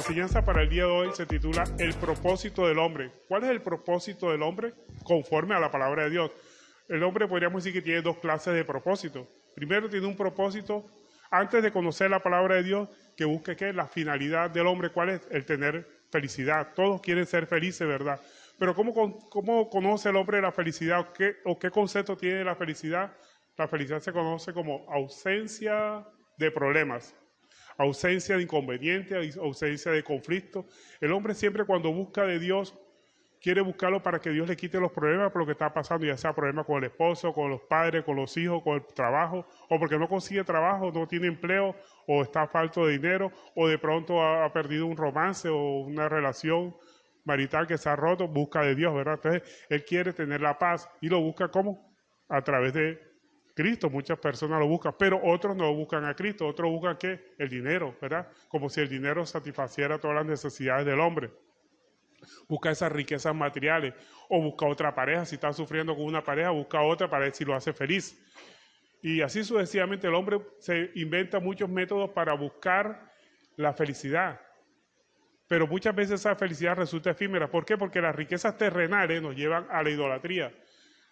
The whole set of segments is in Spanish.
enseñanza para el día de hoy se titula El propósito del hombre. ¿Cuál es el propósito del hombre conforme a la palabra de Dios? El hombre podríamos decir que tiene dos clases de propósito. Primero tiene un propósito antes de conocer la palabra de Dios que busque ¿qué? La finalidad del hombre. ¿Cuál es? El tener felicidad. Todos quieren ser felices, ¿verdad? Pero ¿cómo conoce el hombre la felicidad? ¿O qué concepto tiene de la felicidad? La felicidad se conoce como ausencia de problemas, ausencia de inconvenientes, ausencia de conflicto. El hombre siempre cuando busca de Dios, quiere buscarlo para que Dios le quite los problemas por lo que está pasando, ya sea problemas con el esposo, con los padres, con los hijos, con el trabajo, o porque no consigue trabajo, no tiene empleo, o está falto de dinero, o de pronto ha perdido un romance o una relación marital que se ha roto, busca de Dios, ¿verdad? Entonces, él quiere tener la paz y lo busca ¿cómo? A través de Cristo. Muchas personas lo buscan, pero otros no buscan a Cristo, otros buscan ¿qué? El dinero, ¿verdad? Como si el dinero satisfaciera todas las necesidades del hombre. Busca esas riquezas materiales o busca otra pareja, si está sufriendo con una pareja, busca otra para ver si lo hace feliz. Y así sucesivamente el hombre se inventa muchos métodos para buscar la felicidad. Pero muchas veces esa felicidad resulta efímera. ¿Por qué? Porque las riquezas terrenales nos llevan a la idolatría.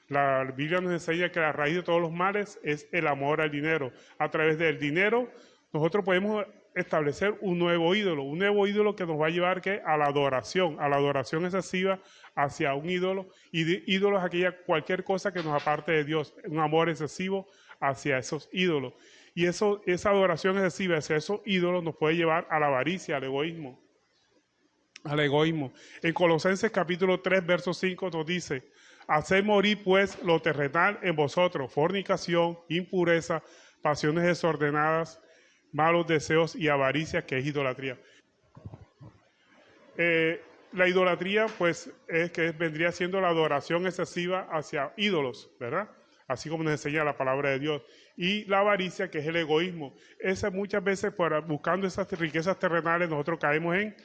La Biblia nos enseña que la raíz de todos los males es el amor al dinero. A través del dinero nosotros podemos establecer un nuevo ídolo que nos va a llevar ¿qué? A la adoración excesiva hacia un ídolo. Y ídolo es cualquier cosa que nos aparte de Dios, un amor excesivo hacia esos ídolos. Y esa adoración excesiva hacia esos ídolos nos puede llevar a la avaricia, al egoísmo. En Colosenses capítulo 3, verso 5 nos dice: haced morir pues lo terrenal en vosotros, fornicación, impureza, pasiones desordenadas, malos deseos y avaricia, que es idolatría. La idolatría pues vendría siendo la adoración excesiva hacia ídolos, ¿verdad? Así como nos enseña la palabra de Dios. Y la avaricia, que es el egoísmo. Muchas veces buscando esas riquezas terrenales nosotros caemos en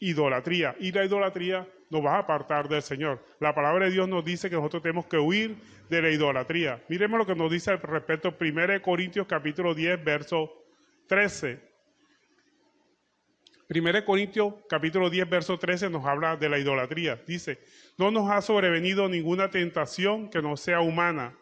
idolatría, y la idolatría nos va a apartar del Señor. La palabra de Dios nos dice que nosotros tenemos que huir de la idolatría. Miremos lo que nos dice al respecto 1 Corintios capítulo 10, verso 13. 1 Corintios capítulo 10, verso 13 nos habla de la idolatría. Dice: no nos ha sobrevenido ninguna tentación que no sea humana,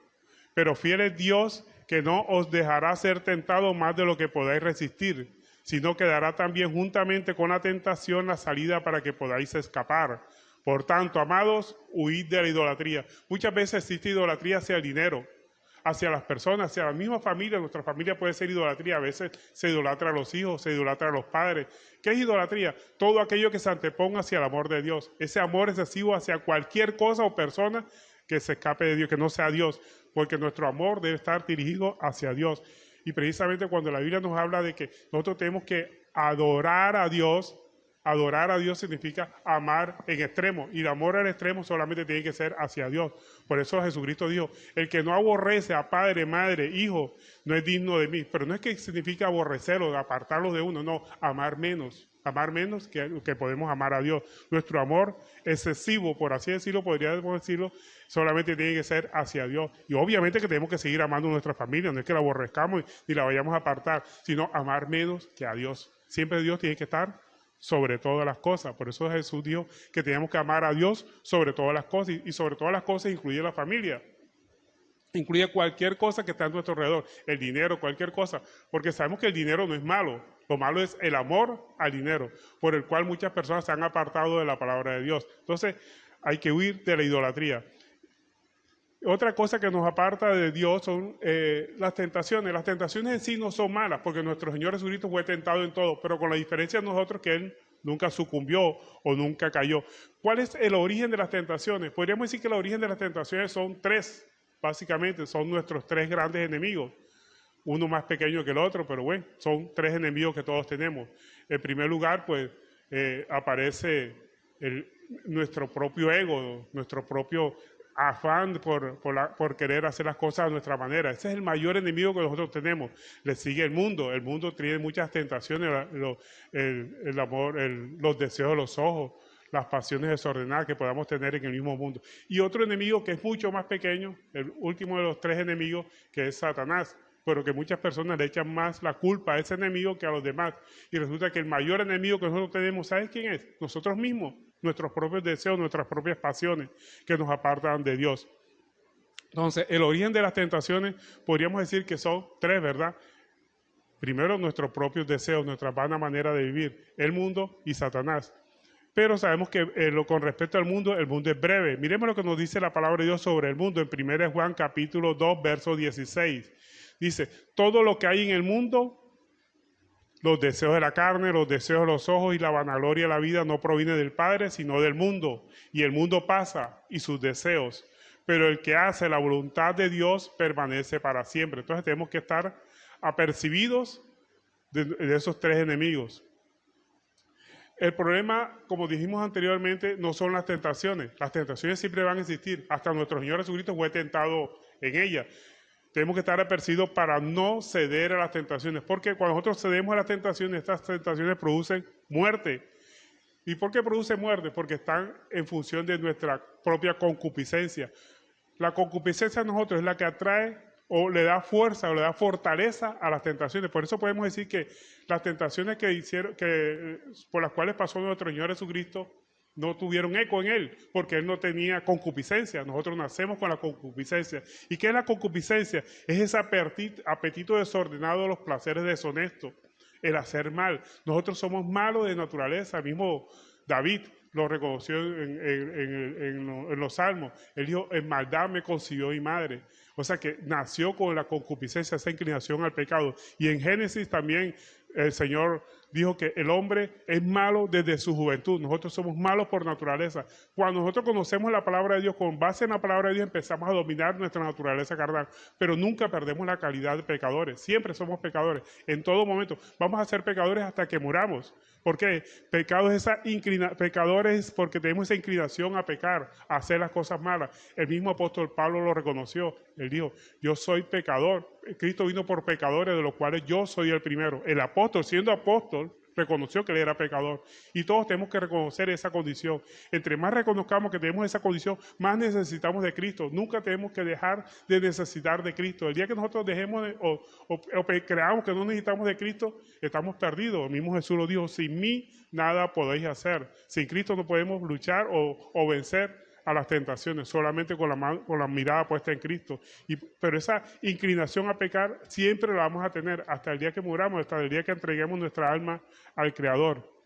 pero fiel es Dios, que no os dejará ser tentado más de lo que podáis resistir, sino que dará también juntamente con la tentación la salida para que podáis escapar. Por tanto, amados, huid de la idolatría. Muchas veces existe idolatría hacia el dinero, hacia las personas, hacia la misma familia. Nuestra familia puede ser idolatría. A veces se idolatra a los hijos, se idolatra a los padres. ¿Qué es idolatría? Todo aquello que se anteponga hacia el amor de Dios. Ese amor excesivo hacia cualquier cosa o persona que se escape de Dios, que no sea Dios, porque nuestro amor debe estar dirigido hacia Dios. Y precisamente cuando la Biblia nos habla de que nosotros tenemos que adorar a Dios significa amar en extremo. Y el amor en extremo solamente tiene que ser hacia Dios. Por eso Jesucristo dijo: el que no aborrece a padre, madre, hijo, no es digno de mí. Pero no es que significa aborrecerlo, apartarlo de uno, no, amar menos que podemos amar a Dios. Nuestro amor excesivo, por así decirlo, podríamos decirlo, solamente tiene que ser hacia Dios. Y obviamente que tenemos que seguir amando a nuestra familia, no es que la aborrezcamos ni la vayamos a apartar, sino amar menos que a Dios. Siempre Dios tiene que estar sobre todas las cosas. Por eso Jesús dijo que teníamos que amar a Dios sobre todas las cosas, y sobre todas las cosas incluye la familia. Incluye cualquier cosa que está a nuestro alrededor, el dinero, cualquier cosa, porque sabemos que el dinero no es malo. Lo malo es el amor al dinero, por el cual muchas personas se han apartado de la palabra de Dios. Entonces, hay que huir de la idolatría. Otra cosa que nos aparta de Dios son las tentaciones. Las tentaciones en sí no son malas, porque nuestro Señor Jesucristo fue tentado en todo, pero con la diferencia de nosotros que Él nunca sucumbió o nunca cayó. ¿Cuál es el origen de las tentaciones? Podríamos decir que el origen de las tentaciones son tres, básicamente, son nuestros tres grandes enemigos. Uno más pequeño que el otro, pero bueno, son tres enemigos que todos tenemos. En primer lugar, pues, aparece nuestro propio ego, nuestro propio afán por querer hacer las cosas a nuestra manera. Ese es el mayor enemigo que nosotros tenemos. Le sigue el mundo. El mundo tiene muchas tentaciones, el amor, los deseos de los ojos, las pasiones desordenadas que podamos tener en el mismo mundo. Y otro enemigo que es mucho más pequeño, el último de los tres enemigos, que es Satanás. pero que muchas personas le echan más la culpa a ese enemigo que a los demás. Y resulta que el mayor enemigo que nosotros tenemos, ¿sabes quién es? Nosotros mismos, nuestros propios deseos, nuestras propias pasiones que nos apartan de Dios. Entonces, el origen de las tentaciones podríamos decir que son tres, ¿verdad? Primero, nuestros propios deseos, nuestra vana manera de vivir, el mundo y Satanás. Pero sabemos que con respecto al mundo, el mundo es breve. Miremos lo que nos dice la palabra de Dios sobre el mundo en 1 Juan capítulo 2, verso 16. Dice, todo lo que hay en el mundo, los deseos de la carne, los deseos de los ojos y la vanagloria de la vida no proviene del Padre, sino del mundo. Y el mundo pasa y sus deseos. Pero el que hace la voluntad de Dios permanece para siempre. Entonces tenemos que estar apercibidos de esos tres enemigos. El problema, como dijimos anteriormente, no son las tentaciones. Las tentaciones siempre van a existir. Hasta nuestro Señor Jesucristo fue tentado en ellas. Tenemos que estar apercibidos para no ceder a las tentaciones. Porque cuando nosotros cedemos a las tentaciones, estas tentaciones producen muerte. ¿Y por qué produce muerte? Porque están en función de nuestra propia concupiscencia. La concupiscencia a nosotros es la que atrae o le da fuerza o le da fortaleza a las tentaciones. Por eso podemos decir que las tentaciones por las cuales pasó nuestro Señor Jesucristo no tuvieron eco en Él, porque Él no tenía concupiscencia. Nosotros nacemos con la concupiscencia. ¿Y qué es la concupiscencia? Es ese apetito desordenado de los placeres deshonestos, el hacer mal. Nosotros somos malos de naturaleza. Mismo David lo reconoció en los salmos. Él dijo, en maldad me concibió mi madre. O sea que nació con la concupiscencia, esa inclinación al pecado. Y en Génesis también el Señor dijo que el hombre es malo desde su juventud. Nosotros somos malos por naturaleza. Cuando nosotros conocemos la palabra de Dios, con base en la palabra de Dios empezamos a dominar nuestra naturaleza carnal. Pero nunca perdemos la calidad de pecadores. Siempre somos pecadores. En todo momento. Vamos a ser pecadores hasta que muramos. ¿Por qué? Pecadores porque tenemos esa inclinación a pecar, a hacer las cosas malas. El mismo apóstol Pablo lo reconoció. Él dijo, yo soy pecador. Cristo vino por pecadores, de los cuales yo soy el primero. El apóstol, siendo apóstol, reconoció que él era pecador. Y todos tenemos que reconocer esa condición. Entre más reconozcamos que tenemos esa condición, más necesitamos de Cristo. Nunca tenemos que dejar de necesitar de Cristo. El día que nosotros dejemos o creamos que no necesitamos de Cristo, estamos perdidos. El mismo Jesús lo dijo, sin mí nada podéis hacer. Sin Cristo no podemos luchar o vencer a las tentaciones, solamente con la mirada puesta en Cristo. Pero esa inclinación a pecar siempre la vamos a tener hasta el día que muramos, hasta el día que entreguemos nuestra alma al Creador.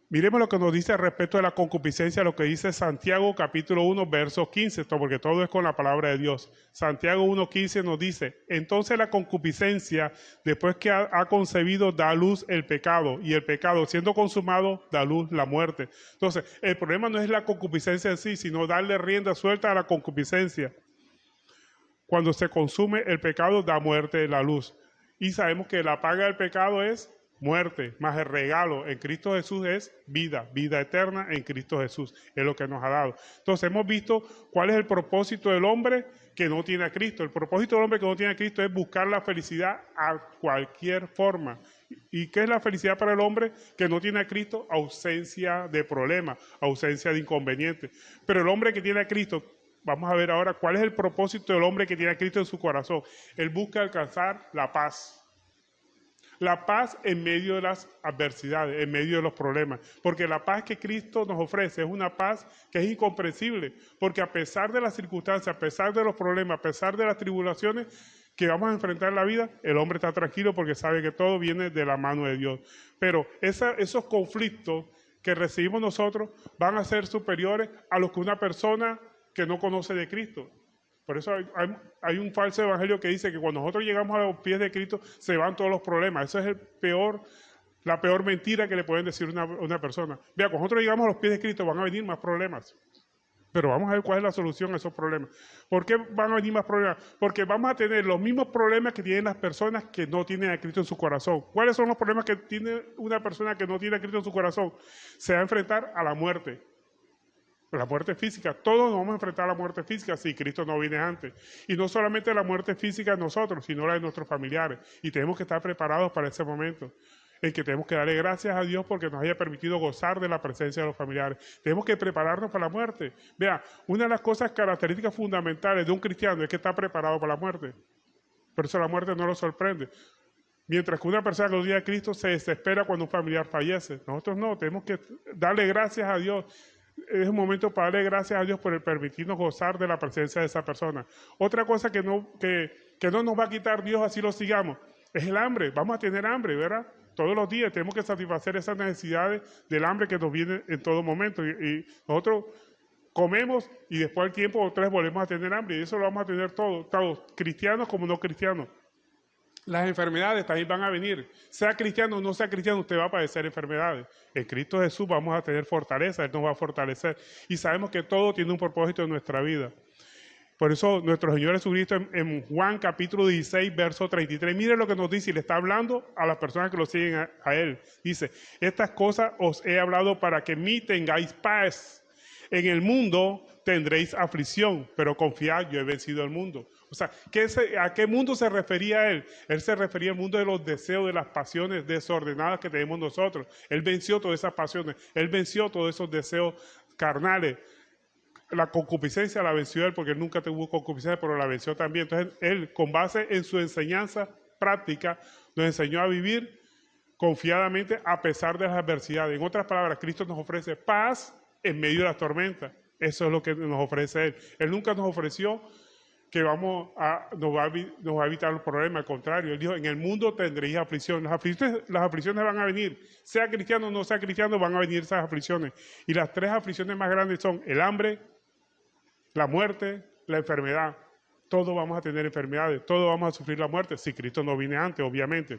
Miremos lo que nos dice respecto de la concupiscencia, lo que dice Santiago capítulo 1, verso 15, porque todo es con la palabra de Dios. Santiago 1:15 nos dice, entonces la concupiscencia, después que ha concebido, da a luz el pecado, y el pecado, siendo consumado, da a luz la muerte. Entonces, el problema no es la concupiscencia en sí, sino darle rienda suelta a la concupiscencia. Cuando se consume el pecado, da muerte la luz. Y sabemos que la paga del pecado es muerte, más el regalo en Cristo Jesús es vida eterna en Cristo Jesús, es lo que nos ha dado. Entonces hemos visto cuál es el propósito del hombre que no tiene a Cristo. El propósito del hombre que no tiene a Cristo es buscar la felicidad a cualquier forma. ¿Y qué es la felicidad para el hombre que no tiene a Cristo? Ausencia de problemas, ausencia de inconvenientes. Pero el hombre que tiene a Cristo, vamos a ver ahora cuál es el propósito del hombre que tiene a Cristo en su corazón. Él busca alcanzar la paz. La paz en medio de las adversidades, en medio de los problemas. Porque la paz que Cristo nos ofrece es una paz que es incomprensible. Porque a pesar de las circunstancias, a pesar de los problemas, a pesar de las tribulaciones que vamos a enfrentar en la vida, el hombre está tranquilo porque sabe que todo viene de la mano de Dios. Pero esos conflictos que recibimos nosotros van a ser superiores a los que una persona que no conoce de Cristo. Por eso hay un falso evangelio que dice que cuando nosotros llegamos a los pies de Cristo se van todos los problemas. Eso es la peor mentira que le pueden decir a una persona. Vea, cuando nosotros llegamos a los pies de Cristo van a venir más problemas. Pero vamos a ver cuál es la solución a esos problemas. ¿Por qué van a venir más problemas? Porque vamos a tener los mismos problemas que tienen las personas que no tienen a Cristo en su corazón. ¿Cuáles son los problemas que tiene una persona que no tiene a Cristo en su corazón? Se va a enfrentar a la muerte. La muerte física, todos nos vamos a enfrentar a la muerte física si Cristo no viene antes. Y no solamente la muerte física de nosotros, sino la de nuestros familiares. Y tenemos que estar preparados para ese momento en que tenemos que darle gracias a Dios porque nos haya permitido gozar de la presencia de los familiares. Tenemos que prepararnos para la muerte. Vea, una de las cosas características fundamentales de un cristiano es que está preparado para la muerte. Por eso la muerte no lo sorprende. Mientras que una persona que odia a Cristo se desespera cuando un familiar fallece. Nosotros no, tenemos que darle gracias a Dios. Es un momento para darle gracias a Dios por el permitirnos gozar de la presencia de esa persona. Otra cosa que no nos va a quitar Dios así lo sigamos, es el hambre. Vamos a tener hambre, ¿verdad? Todos los días tenemos que satisfacer esas necesidades del hambre que nos viene en todo momento. Y nosotros comemos y después del tiempo otra vez volvemos a tener hambre. Y eso lo vamos a tener todos, cristianos como no cristianos. Las enfermedades también van a venir. Sea cristiano o no sea cristiano, usted va a padecer enfermedades. En Cristo Jesús vamos a tener fortaleza, Él nos va a fortalecer. Y sabemos que todo tiene un propósito en nuestra vida. Por eso nuestro Señor Jesucristo en Juan capítulo 16, verso 33, mire lo que nos dice y le está hablando a las personas que lo siguen a Él. Dice, estas cosas os he hablado para que en mí tengáis paz. En el mundo tendréis aflicción, pero confiad, yo he vencido el mundo. O sea, ¿a qué mundo se refería Él? Él se refería al mundo de los deseos, de las pasiones desordenadas que tenemos nosotros. Él venció todas esas pasiones, Él venció todos esos deseos carnales. La concupiscencia la venció Él, porque Él nunca tuvo concupiscencia, pero la venció también. Entonces, Él, con base en su enseñanza práctica, nos enseñó a vivir confiadamente a pesar de las adversidades. En otras palabras, Cristo nos ofrece paz en medio de las tormentas. Eso es lo que nos ofrece Él. Él nunca nos ofreció que nos va a evitar los problemas. Al contrario, Él dijo, en el mundo tendréis aflicción. Las aflicciones van a venir. Sea cristiano o no sea cristiano, van a venir esas aflicciones. Y las tres aflicciones más grandes son el hambre, la muerte, la enfermedad. Todos vamos a tener enfermedades, todos vamos a sufrir la muerte, si Cristo no viene antes, obviamente.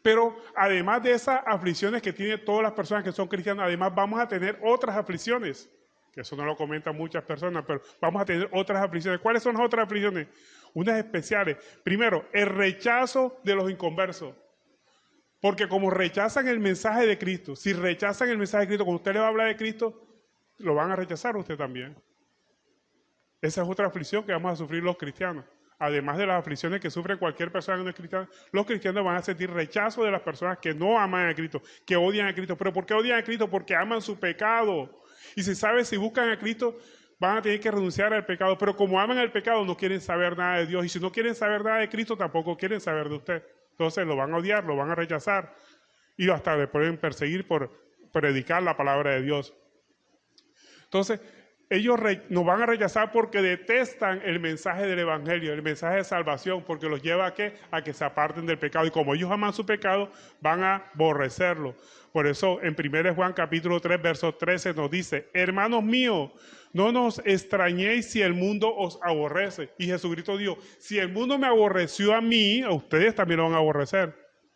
Pero además de esas aflicciones que tienen todas las personas que son cristianas, además vamos a tener otras aflicciones, que eso no lo comentan muchas personas, pero vamos a tener otras aflicciones. ¿Cuáles son las otras aflicciones? Unas especiales. Primero, el rechazo de los inconversos. Porque como rechazan el mensaje de Cristo, si rechazan el mensaje de Cristo, cuando usted le va a hablar de Cristo, lo van a rechazar usted también. Esa es otra aflicción que vamos a sufrir los cristianos. Además de las aflicciones que sufre cualquier persona que no es cristiana, los cristianos van a sentir rechazo de las personas que no aman a Cristo, que odian a Cristo. ¿Pero por qué odian a Cristo? Porque aman su pecado. Y si buscan a Cristo, van a tener que renunciar al pecado. Pero como aman el pecado, no quieren saber nada de Dios. Y si no quieren saber nada de Cristo, tampoco quieren saber de usted. Entonces lo van a odiar, lo van a rechazar. Y hasta le pueden perseguir por predicar la palabra de Dios. Entonces, ellos nos van a rechazar porque detestan el mensaje del Evangelio, el mensaje de salvación, porque los lleva ¿a qué? A que se aparten del pecado. Y como ellos aman su pecado, van a aborrecerlo. Por eso en 1 Juan capítulo 3, verso 13 nos dice, hermanos míos, no nos extrañéis si el mundo os aborrece. Y Jesucristo dijo, si el mundo me aborreció a mí, a ustedes también lo van a aborrecer.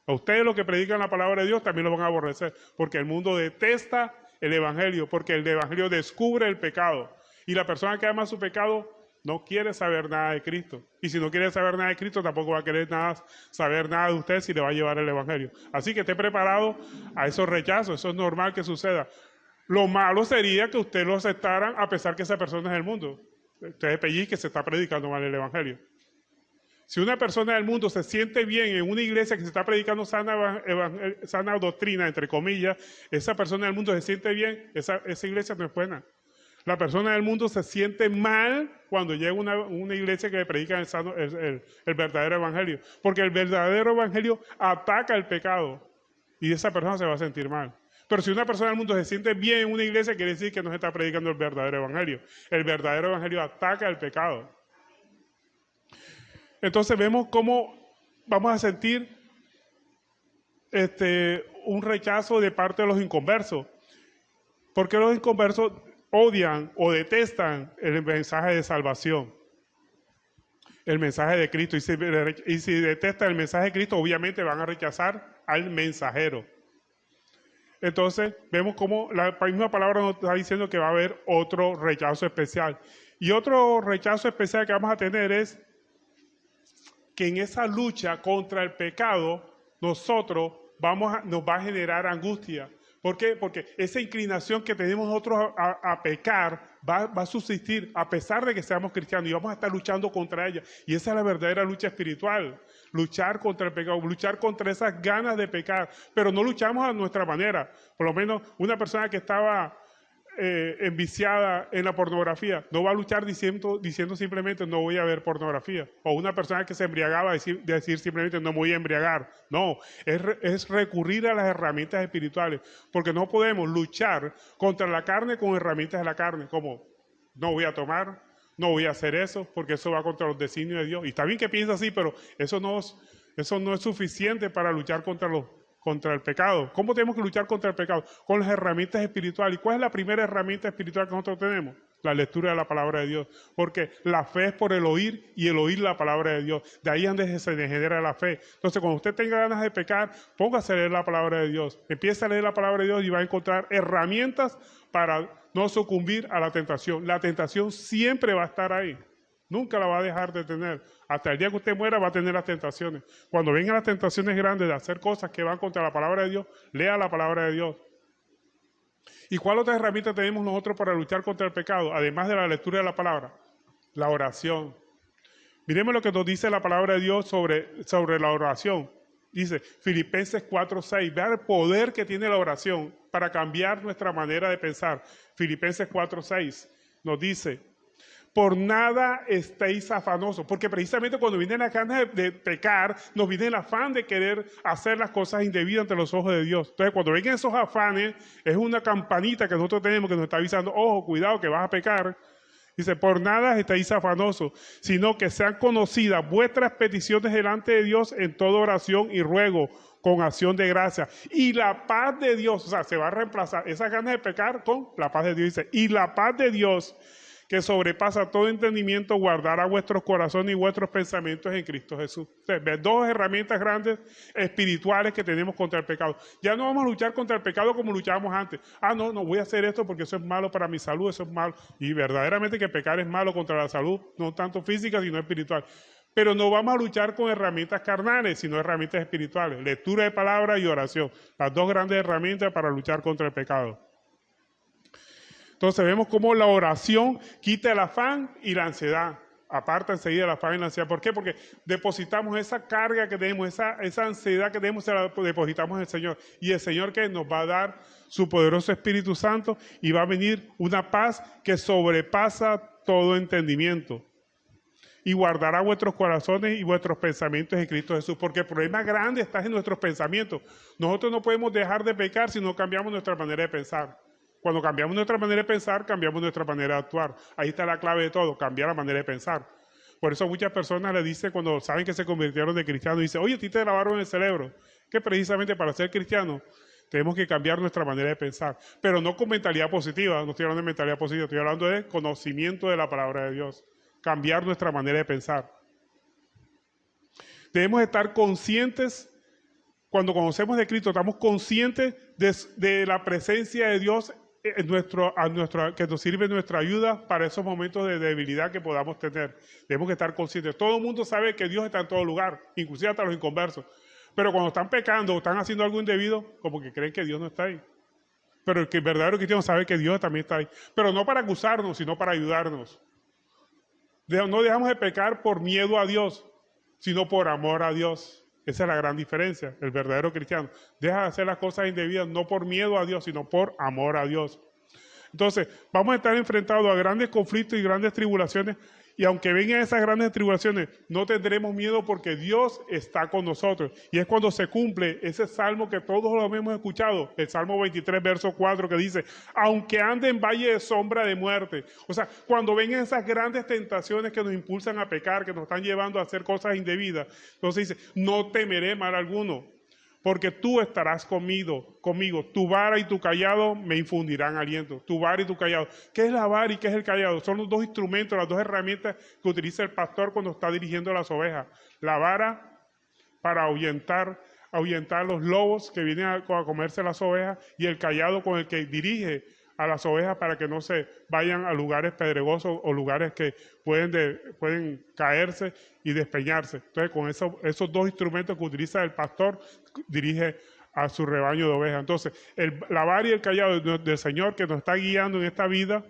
A ustedes los que predican la palabra de Dios también lo van a aborrecer, porque el mundo detesta el Evangelio, porque el Evangelio descubre el pecado. Y la persona que ama su pecado no quiere saber nada de Cristo. Y si no quiere saber nada de Cristo, tampoco va a querer saber nada de usted si le va a llevar el Evangelio. Así que esté preparado a esos rechazos. Eso es normal que suceda. Lo malo sería que usted lo aceptara a pesar que esa persona es del mundo. Usted es pellizque que se está predicando mal el Evangelio. Si una persona del mundo se siente bien en una iglesia que se está predicando sana doctrina, entre comillas, esa persona del mundo se siente bien, esa iglesia no es buena. La persona del mundo se siente mal cuando llega a una iglesia que le predica el verdadero evangelio, porque el verdadero evangelio ataca el pecado y esa persona se va a sentir mal. Pero si una persona del mundo se siente bien en una iglesia, quiere decir que no se está predicando el verdadero evangelio. El verdadero evangelio ataca el pecado. Entonces vemos cómo vamos a sentir un rechazo de parte de los inconversos. Porque los inconversos odian o detestan el mensaje de salvación, el mensaje de Cristo. Y si detestan el mensaje de Cristo, obviamente van a rechazar al mensajero. Entonces vemos cómo la misma palabra nos está diciendo que va a haber otro rechazo especial. Y otro rechazo especial que vamos a tener es que en esa lucha contra el pecado, nos va a generar angustia. ¿Por qué? Porque esa inclinación que tenemos nosotros a pecar va a subsistir a pesar de que seamos cristianos y vamos a estar luchando contra ella. Y esa es la verdadera lucha espiritual, luchar contra el pecado, luchar contra esas ganas de pecar, pero no luchamos a nuestra manera. Por lo menos una persona que estaba enviciada en la pornografía, no va a luchar diciendo simplemente no voy a ver pornografía. O una persona que se embriagaba decir simplemente no me voy a embriagar. No, es recurrir a las herramientas espirituales, porque no podemos luchar contra la carne con herramientas de la carne, como no voy a tomar, no voy a hacer eso, porque eso va contra los designios de Dios. Y está bien que piensa así, pero eso no es suficiente para luchar contra el pecado. ¿Cómo tenemos que luchar contra el pecado? Con las herramientas espirituales. ¿Y cuál es la primera herramienta espiritual que nosotros tenemos? La lectura de la palabra de Dios. Porque la fe es por el oír y el oír la palabra de Dios. De ahí es donde se genera la fe. Entonces, cuando usted tenga ganas de pecar, póngase a leer la palabra de Dios. Empieza a leer la palabra de Dios y va a encontrar herramientas para no sucumbir a la tentación. La tentación siempre va a estar ahí. Nunca la va a dejar de tener. Hasta el día que usted muera va a tener las tentaciones. Cuando vengan las tentaciones grandes de hacer cosas que van contra la palabra de Dios, lea la palabra de Dios. ¿Y cuál otra herramienta tenemos nosotros para luchar contra el pecado? Además de la lectura de la palabra, la oración. Miremos lo que nos dice la palabra de Dios sobre la oración. Dice Filipenses 4:6. Vea el poder que tiene la oración para cambiar nuestra manera de pensar. Filipenses 4:6 nos dice: por nada estéis afanosos, porque precisamente cuando vienen las ganas de pecar, nos viene el afán de querer hacer las cosas indebidas ante los ojos de Dios. Entonces, cuando vengan esos afanes, es una campanita que nosotros tenemos que nos está avisando: ojo, cuidado que vas a pecar. Dice: por nada estéis afanosos, sino que sean conocidas vuestras peticiones delante de Dios en toda oración y ruego, con acción de gracia. Y la paz de Dios, o sea, se va a reemplazar esas ganas de pecar con la paz de Dios. Dice: y la paz de Dios, que sobrepasa todo entendimiento, guardará vuestros corazones y vuestros pensamientos en Cristo Jesús. Entonces, dos herramientas grandes espirituales que tenemos contra el pecado. Ya no vamos a luchar contra el pecado como luchábamos antes. No voy a hacer esto porque eso es malo para mi salud, eso es malo. Y verdaderamente que pecar es malo contra la salud, no tanto física, sino espiritual. Pero no vamos a luchar con herramientas carnales, sino herramientas espirituales. Lectura de palabra y oración. Las dos grandes herramientas para luchar contra el pecado. Entonces vemos cómo la oración quita el afán y la ansiedad. Aparta enseguida el afán y la ansiedad. ¿Por qué? Porque depositamos esa carga que tenemos, esa ansiedad que tenemos, se la depositamos en el Señor. Y el Señor que nos va a dar su poderoso Espíritu Santo y va a venir una paz que sobrepasa todo entendimiento. Y guardará vuestros corazones y vuestros pensamientos en Cristo Jesús. Porque el problema grande está en nuestros pensamientos. Nosotros no podemos dejar de pecar si no cambiamos nuestra manera de pensar. Cuando cambiamos nuestra manera de pensar, cambiamos nuestra manera de actuar. Ahí está la clave de todo, cambiar la manera de pensar. Por eso muchas personas le dicen, cuando saben que se convirtieron de cristianos, dicen: oye, a ti te lavaron el cerebro. Que precisamente para ser cristianos tenemos que cambiar nuestra manera de pensar. Pero no con mentalidad positiva, no estoy hablando de mentalidad positiva, estoy hablando de conocimiento de la palabra de Dios. Cambiar nuestra manera de pensar. Debemos estar conscientes. Cuando conocemos de Cristo, estamos conscientes de la presencia de Dios que nos sirve nuestra ayuda para esos momentos de debilidad que podamos tener. Tenemos que estar conscientes. Todo el mundo sabe que Dios está en todo lugar, inclusive hasta los inconversos. Pero cuando están pecando o están haciendo algo indebido, como que creen que Dios no está ahí. Pero el verdadero cristiano sabe que Dios también está ahí. Pero no para acusarnos, sino para ayudarnos. No dejamos de pecar por miedo a Dios, sino por amor a Dios. Esa es la gran diferencia. El verdadero cristiano deja de hacer las cosas indebidas no por miedo a Dios, sino por amor a Dios. Entonces, vamos a estar enfrentados a grandes conflictos y grandes tribulaciones. Y aunque vengan esas grandes tribulaciones, no tendremos miedo porque Dios está con nosotros. Y es cuando se cumple ese salmo que todos lo hemos escuchado, el Salmo 23, verso 4, que dice: aunque ande en valle de sombra de muerte. O sea, cuando vengan esas grandes tentaciones que nos impulsan a pecar, que nos están llevando a hacer cosas indebidas, entonces dice: no temeré mal alguno, porque tú estarás conmigo. Tu vara y tu callado me infundirán aliento. Tu vara y tu callado. ¿Qué es la vara y qué es el callado? Son los dos instrumentos, las dos herramientas que utiliza el pastor cuando está dirigiendo las ovejas. La vara para ahuyentar los lobos que vienen a comerse las ovejas, y el callado con el que dirige a las ovejas para que no se vayan a lugares pedregosos o lugares que pueden caerse y despeñarse. Entonces, con esos dos instrumentos que utiliza el pastor, dirige a su rebaño de ovejas. Entonces, la vara y el callado del Señor que nos está guiando en esta vida,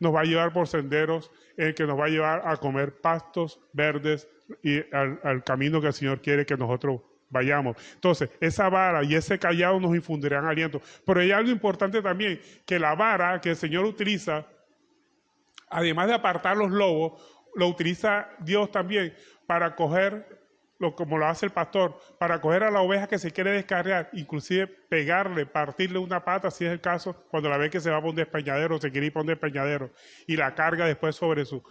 nos va a llevar por senderos en el que nos va a llevar a comer pastos verdes y al camino que el Señor quiere que nosotros vayamos. Entonces, esa vara y ese cayado nos infundirán aliento. Pero hay algo importante también, que la vara que el Señor utiliza, además de apartar los lobos, lo utiliza Dios también para coger, como lo hace el pastor, para coger a la oveja que se quiere descarriar, inclusive pegarle, partirle una pata, si es el caso, cuando la ve que se va a un despeñadero, se quiere ir para un despeñadero, y la carga después sobre su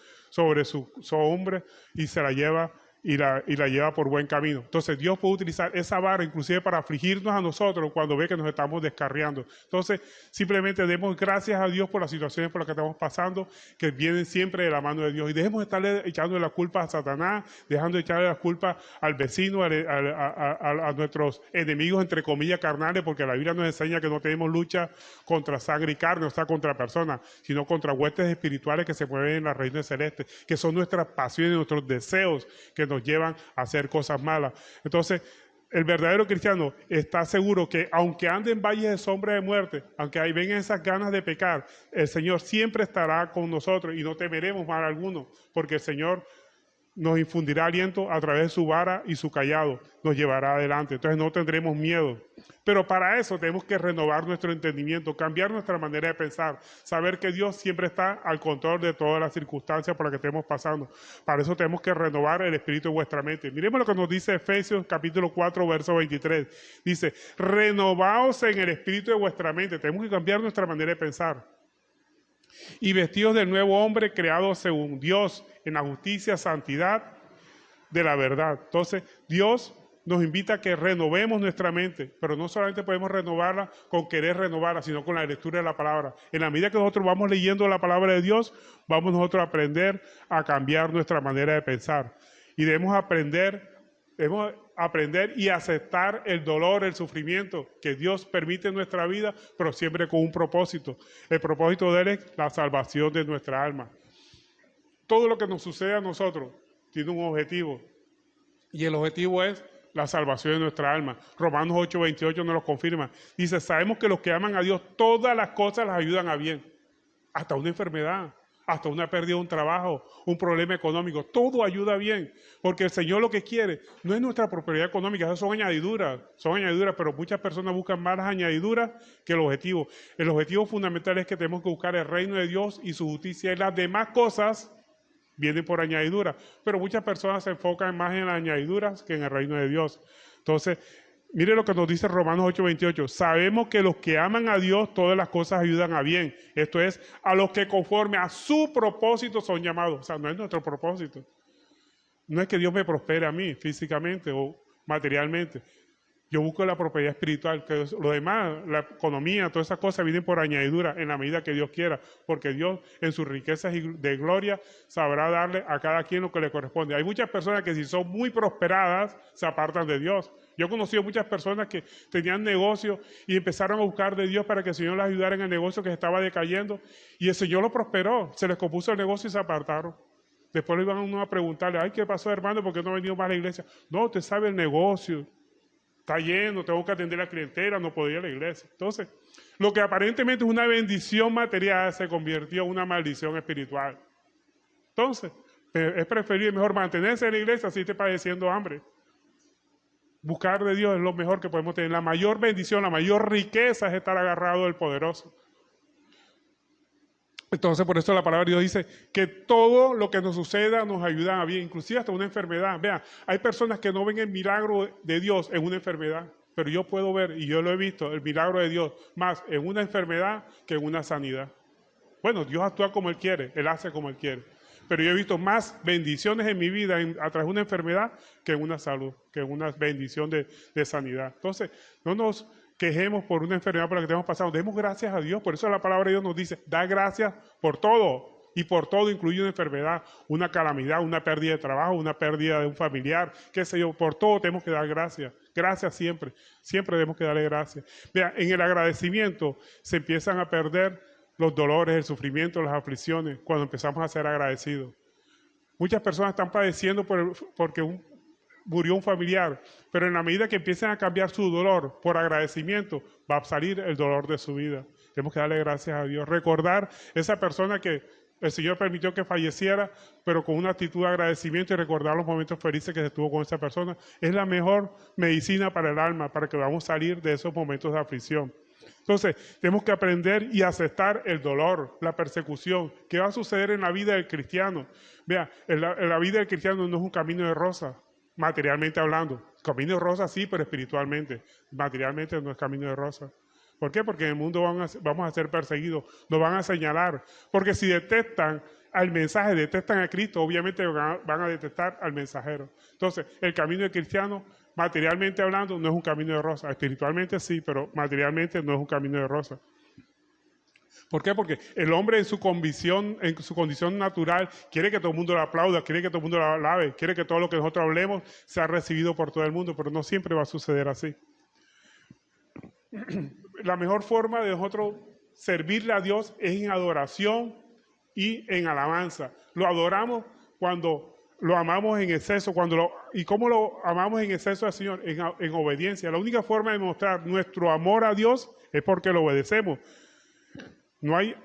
hombro y se la lleva y la lleva por buen camino. Entonces Dios puede utilizar esa vara inclusive para afligirnos a nosotros cuando ve que nos estamos descarriando. Entonces simplemente demos gracias a Dios por las situaciones por las que estamos pasando, que vienen siempre de la mano de Dios, y dejemos de estarle echando la culpa a Satanás, dejando de echarle la culpa al vecino, a nuestros enemigos entre comillas carnales, porque la Biblia nos enseña que no tenemos lucha contra sangre y carne, o sea, contra personas, sino contra huestes espirituales que se mueven en las regiones celestes, que son nuestras pasiones, nuestros deseos que nos llevan a hacer cosas malas. Entonces, el verdadero cristiano está seguro que aunque ande en valles de sombra de muerte, aunque ahí vengan esas ganas de pecar, el Señor siempre estará con nosotros y no temeremos mal alguno, porque el Señor nos infundirá aliento a través de su vara y su cayado, nos llevará adelante. Entonces no tendremos miedo. Pero para eso tenemos que renovar nuestro entendimiento, cambiar nuestra manera de pensar, saber que Dios siempre está al control de todas las circunstancias por las que estemos pasando. Para eso tenemos que renovar el espíritu de vuestra mente. Miremos lo que nos dice Efesios capítulo 4, verso 23. Dice, renovaos en el espíritu de vuestra mente. Tenemos que cambiar nuestra manera de pensar. Y vestidos del nuevo hombre creado según Dios en la justicia, santidad de la verdad. Entonces, Dios nos invita a que renovemos nuestra mente, pero no solamente podemos renovarla con querer renovarla, sino con la lectura de la palabra. En la medida que nosotros vamos leyendo la palabra de Dios, vamos nosotros a aprender a cambiar nuestra manera de pensar. Y debemos aprender y aceptar el dolor, el sufrimiento que Dios permite en nuestra vida, pero siempre con un propósito. El propósito de Él es la salvación de nuestra alma. Todo lo que nos sucede a nosotros tiene un objetivo, y el objetivo es la salvación de nuestra alma. Romanos 8:28 nos lo confirma. Dice, sabemos que los que aman a Dios, todas las cosas las ayudan a bien, hasta una enfermedad, hasta una pérdida de un trabajo, un problema económico, todo ayuda bien, porque el Señor lo que quiere no es nuestra prosperidad económica, esas son añadiduras, pero muchas personas buscan más las añadiduras que el objetivo. El objetivo fundamental es que tenemos que buscar el reino de Dios y su justicia, y las demás cosas vienen por añadidura, pero muchas personas se enfocan más en las añadiduras que en el reino de Dios. Entonces, mire lo que nos dice Romanos 8:28. Sabemos que los que aman a Dios, todas las cosas ayudan a bien. Esto es, a los que conforme a su propósito son llamados. O sea, no es nuestro propósito. No es que Dios me prospere a mí físicamente o materialmente. Yo busco la prosperidad espiritual, que lo demás, la economía, todas esas cosas vienen por añadidura en la medida que Dios quiera, porque Dios en sus riquezas de gloria sabrá darle a cada quien lo que le corresponde. Hay muchas personas que si son muy prosperadas se apartan de Dios. Yo he conocido muchas personas que tenían negocios y empezaron a buscar de Dios para que el Señor les ayudara en el negocio que se estaba decayendo, y el Señor lo prosperó, se les compuso el negocio y se apartaron. Después le iban a uno a preguntarle, ay, ¿qué pasó, hermano? ¿Por qué no ha venido más a la iglesia? No, usted sabe el negocio. Está lleno, tengo que atender a la clientela, no podía ir a la iglesia. Entonces, lo que aparentemente es una bendición material se convirtió en una maldición espiritual. Entonces, es preferible mejor mantenerse en la iglesia si esté padeciendo hambre. Buscar de Dios es lo mejor que podemos tener. La mayor bendición, la mayor riqueza es estar agarrado del poderoso. Entonces, por eso la palabra de Dios dice que todo lo que nos suceda nos ayuda a bien, inclusive hasta una enfermedad. Vean, hay personas que no ven el milagro de Dios en una enfermedad, pero yo puedo ver, y yo lo he visto, el milagro de Dios más en una enfermedad que en una sanidad. Bueno, Dios actúa como Él quiere, Él hace como Él quiere. Pero yo he visto más bendiciones en mi vida a través de una enfermedad que en una salud, que en una bendición de sanidad. Entonces, no nos quejemos por una enfermedad por la que estamos pasando. Demos gracias a Dios. Por eso la palabra de Dios nos dice, da gracias por todo. Y por todo incluye una enfermedad, una calamidad, una pérdida de trabajo, una pérdida de un familiar, qué sé yo. Por todo tenemos que dar gracias. Gracias siempre. Siempre tenemos que darle gracias. Vean, en el agradecimiento se empiezan a perder los dolores, el sufrimiento, las aflicciones, cuando empezamos a ser agradecidos. Muchas personas están padeciendo porque murió un familiar, pero en la medida que empiecen a cambiar su dolor por agradecimiento, va a salir el dolor de su vida. Tenemos que darle gracias a Dios. Recordar esa persona que el Señor permitió que falleciera, pero con una actitud de agradecimiento y recordar los momentos felices que se tuvo con esa persona, es la mejor medicina para el alma, para que podamos salir de esos momentos de aflicción. Entonces, tenemos que aprender y aceptar el dolor, la persecución, que va a suceder en la vida del cristiano. Vea, en la vida del cristiano no es un camino de rosa, materialmente hablando. Camino de rosa sí, pero espiritualmente. Materialmente no es camino de rosa. ¿Por qué? Porque en el mundo vamos a ser perseguidos, nos van a señalar. Porque si detestan al mensaje, detestan a Cristo, obviamente van a detestar al mensajero. Entonces, el camino del cristiano, materialmente hablando, no es un camino de rosa. Espiritualmente sí, pero materialmente no es un camino de rosa. ¿Por qué? Porque el hombre en su condición natural quiere que todo el mundo lo aplauda, quiere que todo el mundo lo alabe, quiere que todo lo que nosotros hablemos sea recibido por todo el mundo, pero no siempre va a suceder así. La mejor forma de nosotros servirle a Dios es en adoración y en alabanza. Lo adoramos cuando lo amamos en exceso. ¿Y cómo lo amamos en exceso al Señor? En obediencia. La única forma de mostrar nuestro amor a Dios es porque lo obedecemos. No hay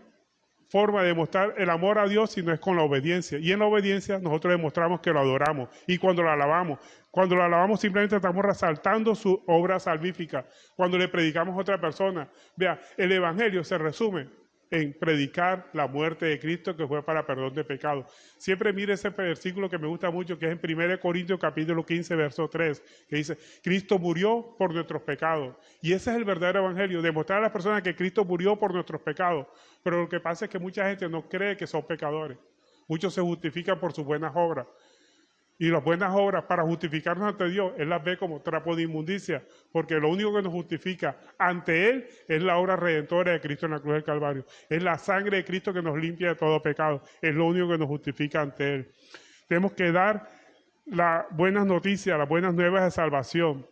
forma de demostrar el amor a Dios si no es con la obediencia. Y en la obediencia nosotros demostramos que lo adoramos. Y cuando lo alabamos simplemente estamos resaltando su obra salvífica. Cuando le predicamos a otra persona, vea, el evangelio se resume en predicar la muerte de Cristo que fue para perdón de pecados. Siempre mire ese versículo que me gusta mucho, que es en 1 Corintios capítulo 15, verso 3, que dice, Cristo murió por nuestros pecados. Y ese es el verdadero evangelio, demostrar a las personas que Cristo murió por nuestros pecados. Pero lo que pasa es que mucha gente no cree que son pecadores. Muchos se justifican por sus buenas obras. Y las buenas obras, para justificarnos ante Dios, Él las ve como trapo de inmundicia, porque lo único que nos justifica ante Él es la obra redentora de Cristo en la cruz del Calvario. Es la sangre de Cristo que nos limpia de todo pecado. Es lo único que nos justifica ante Él. Tenemos que dar las buenas noticias, las buenas nuevas de salvación.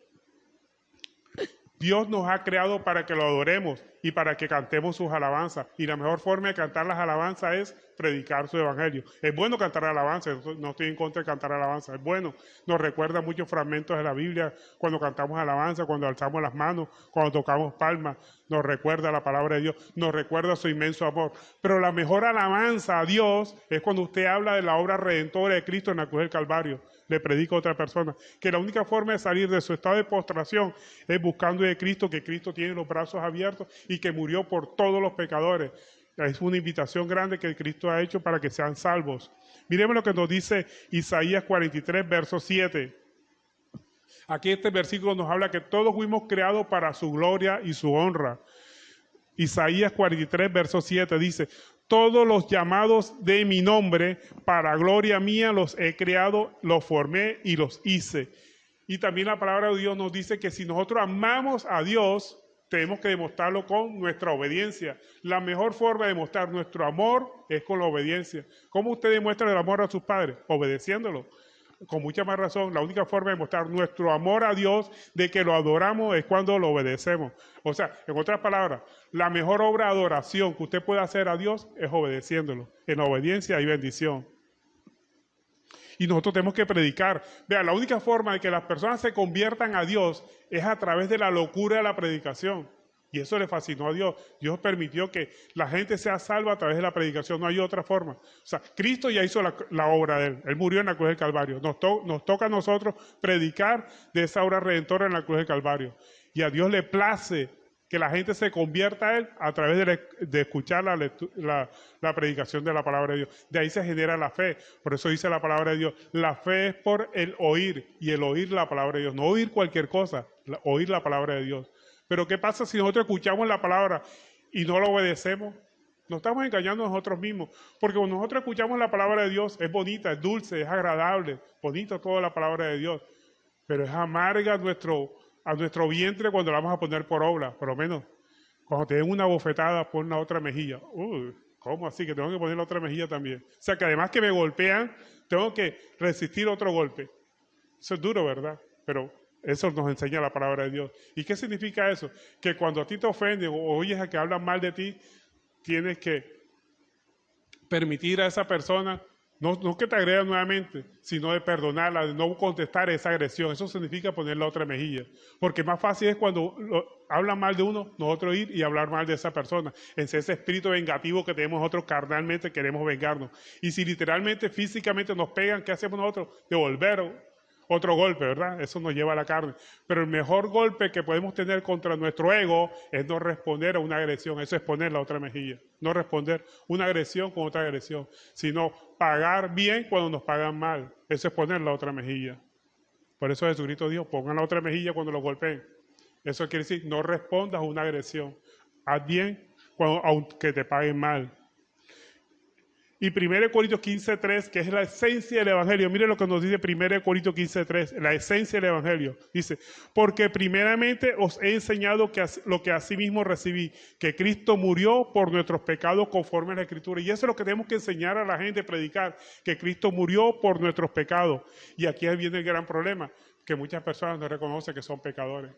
Dios nos ha creado para que lo adoremos y para que cantemos sus alabanzas. Y la mejor forma de cantar las alabanzas es predicar su evangelio. Es bueno cantar alabanzas, no estoy en contra de cantar alabanzas, es bueno. Nos recuerda muchos fragmentos de la Biblia cuando cantamos alabanza, cuando alzamos las manos, cuando tocamos palmas. Nos recuerda la palabra de Dios, nos recuerda su inmenso amor. Pero la mejor alabanza a Dios es cuando usted habla de la obra redentora de Cristo en la cruz del Calvario. Le predica a otra persona que la única forma de salir de su estado de postración es buscando de Cristo, que Cristo tiene los brazos abiertos y que murió por todos los pecadores. Es una invitación grande que Cristo ha hecho para que sean salvos. Miremos lo que nos dice Isaías 43, verso 7. Aquí este versículo nos habla que todos fuimos creados para su gloria y su honra. Isaías 43, verso 7 dice, todos los llamados de mi nombre, para gloria mía los he creado, los formé y los hice. Y también la palabra de Dios nos dice que si nosotros amamos a Dios, tenemos que demostrarlo con nuestra obediencia. La mejor forma de demostrar nuestro amor es con la obediencia. ¿Cómo usted demuestra el amor a sus padres? Obedeciéndolo. Con mucha más razón, la única forma de mostrar nuestro amor a Dios, de que lo adoramos, es cuando lo obedecemos. O sea, en otras palabras, la mejor obra de adoración que usted puede hacer a Dios es obedeciéndolo. En la obediencia hay bendición. Y nosotros tenemos que predicar. Vean, la única forma de que las personas se conviertan a Dios es a través de la locura de la predicación. Y eso le fascinó a Dios. Dios permitió que la gente sea salva a través de la predicación. No hay otra forma. O sea, Cristo ya hizo la obra de Él. Él murió en la cruz del Calvario. Nos toca a nosotros predicar de esa obra redentora en la cruz del Calvario. Y a Dios le place que la gente se convierta a Él a través de escuchar la predicación de la palabra de Dios. De ahí se genera la fe. Por eso dice la palabra de Dios. La fe es por el oír, y el oír la palabra de Dios. No oír cualquier cosa, oír la palabra de Dios. Pero ¿qué pasa si nosotros escuchamos la palabra y no la obedecemos? Nos estamos engañando a nosotros mismos. Porque cuando nosotros escuchamos la palabra de Dios, es bonita, es dulce, es agradable, bonita toda la palabra de Dios. Pero es amarga a nuestro vientre cuando la vamos a poner por obra. Por lo menos, cuando te den una bofetada, pon la otra mejilla. ¿Cómo así? Que tengo que poner la otra mejilla también. O sea, que además que me golpean, tengo que resistir otro golpe. Eso es duro, ¿verdad? Pero eso nos enseña la palabra de Dios. ¿Y qué significa eso? Que cuando a ti te ofenden o oyes a que hablan mal de ti, tienes que permitir a esa persona No que te agreda nuevamente, sino de perdonarla, de no contestar esa agresión. Eso significa poner la otra mejilla. Porque más fácil es cuando hablan mal de uno, nosotros ir y hablar mal de esa persona. En ese espíritu vengativo que tenemos nosotros carnalmente, queremos vengarnos. Y si literalmente, físicamente nos pegan, ¿qué hacemos nosotros? Devolver otro golpe, ¿verdad? Eso nos lleva a la carne. Pero el mejor golpe que podemos tener contra nuestro ego es no responder a una agresión. Eso es poner la otra mejilla. No responder una agresión con otra agresión, sino pagar bien cuando nos pagan mal. Eso es poner la otra mejilla. Por eso Jesucristo dijo, pongan la otra mejilla cuando los golpeen. Eso quiere decir, no respondas a una agresión. Haz bien aunque te paguen mal. Y 1 Corintios 15:3, que es la esencia del Evangelio. Mire lo que nos dice 1 Corintios 15:3, la esencia del Evangelio. Dice, porque primeramente os he enseñado lo que asimismo recibí, que Cristo murió por nuestros pecados conforme a la Escritura. Y eso es lo que tenemos que enseñar a la gente, predicar, que Cristo murió por nuestros pecados. Y aquí viene el gran problema, que muchas personas no reconocen que son pecadores.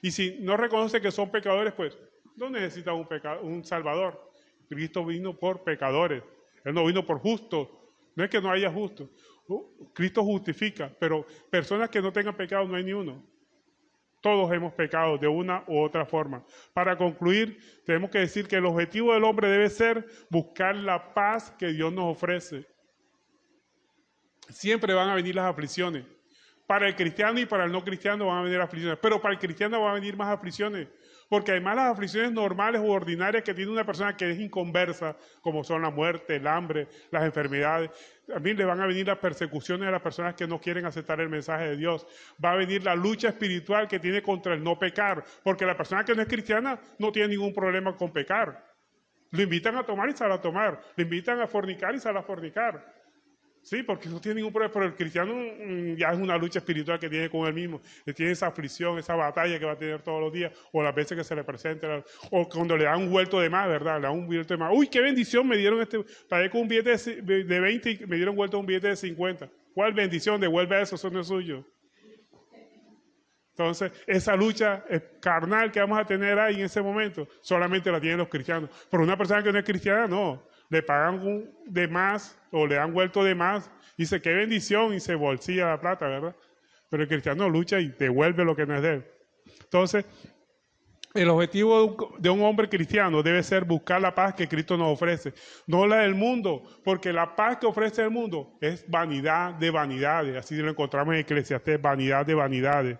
Y si no reconocen que son pecadores, pues no necesitan un Salvador. Cristo vino por pecadores. Él no vino por justos. No es que no haya justos. Cristo justifica, pero personas que no tengan pecado no hay ni uno. Todos hemos pecado de una u otra forma. Para concluir, tenemos que decir que el objetivo del hombre debe ser buscar la paz que Dios nos ofrece. Siempre van a venir las aflicciones. Para el cristiano y para el no cristiano van a venir aflicciones, pero para el cristiano van a venir más aflicciones. Porque además las aflicciones normales u ordinarias que tiene una persona que es inconversa, como son la muerte, el hambre, las enfermedades, también le van a venir las persecuciones a las personas que no quieren aceptar el mensaje de Dios. Va a venir la lucha espiritual que tiene contra el no pecar, porque la persona que no es cristiana no tiene ningún problema con pecar. Lo invitan a tomar y sale a tomar, lo invitan a fornicar y sale a fornicar. Sí, porque no tiene ningún problema, pero el cristiano ya es una lucha espiritual que tiene con él mismo, que tiene esa aflicción, esa batalla que va a tener todos los días, o las veces que se le presenta, o cuando le dan un vuelto de más, ¿verdad? Le dan un vuelto de más. ¡Uy, qué bendición! Me dieron pagué con un billete de 20 y me dieron vuelto un billete de 50. ¿Cuál bendición? Devuelve eso, eso no es suyo. Entonces, esa lucha carnal que vamos a tener ahí en ese momento, solamente la tienen los cristianos. Pero una persona que no es cristiana, no. Le pagan de más o le dan vuelto de más. Dice, qué bendición, y se bolsilla la plata, ¿verdad? Pero el cristiano lucha y devuelve lo que no es de él. Entonces, el objetivo de un hombre cristiano debe ser buscar la paz que Cristo nos ofrece, no la del mundo, porque la paz que ofrece el mundo es vanidad de vanidades. Así lo encontramos en Eclesiastés, vanidad de vanidades.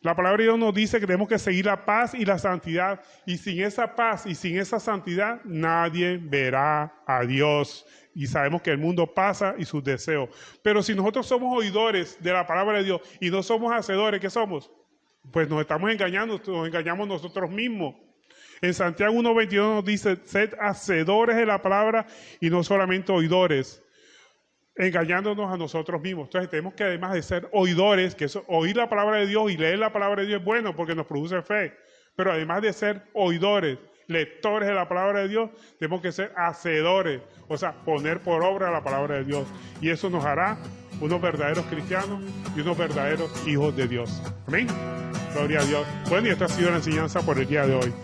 La palabra de Dios nos dice que tenemos que seguir la paz y la santidad, y sin esa paz y sin esa santidad nadie verá a Dios. Y sabemos que el mundo pasa y sus deseos. Pero si nosotros somos oidores de la palabra de Dios y no somos hacedores, ¿qué somos? Pues nos estamos engañando, nos engañamos nosotros mismos. En Santiago 1:22 nos dice, sed hacedores de la palabra y no solamente oidores, engañándonos a nosotros mismos. Entonces tenemos que, además de ser oidores, que eso, oír la palabra de Dios y leer la palabra de Dios es bueno porque nos produce fe, pero además de ser oidores, lectores de la palabra de Dios, tenemos que ser hacedores, o sea, poner por obra la palabra de Dios, y eso nos hará unos verdaderos cristianos y unos verdaderos hijos de Dios. Amén. Gloria a Dios. Bueno, y esta ha sido la enseñanza por el día de hoy.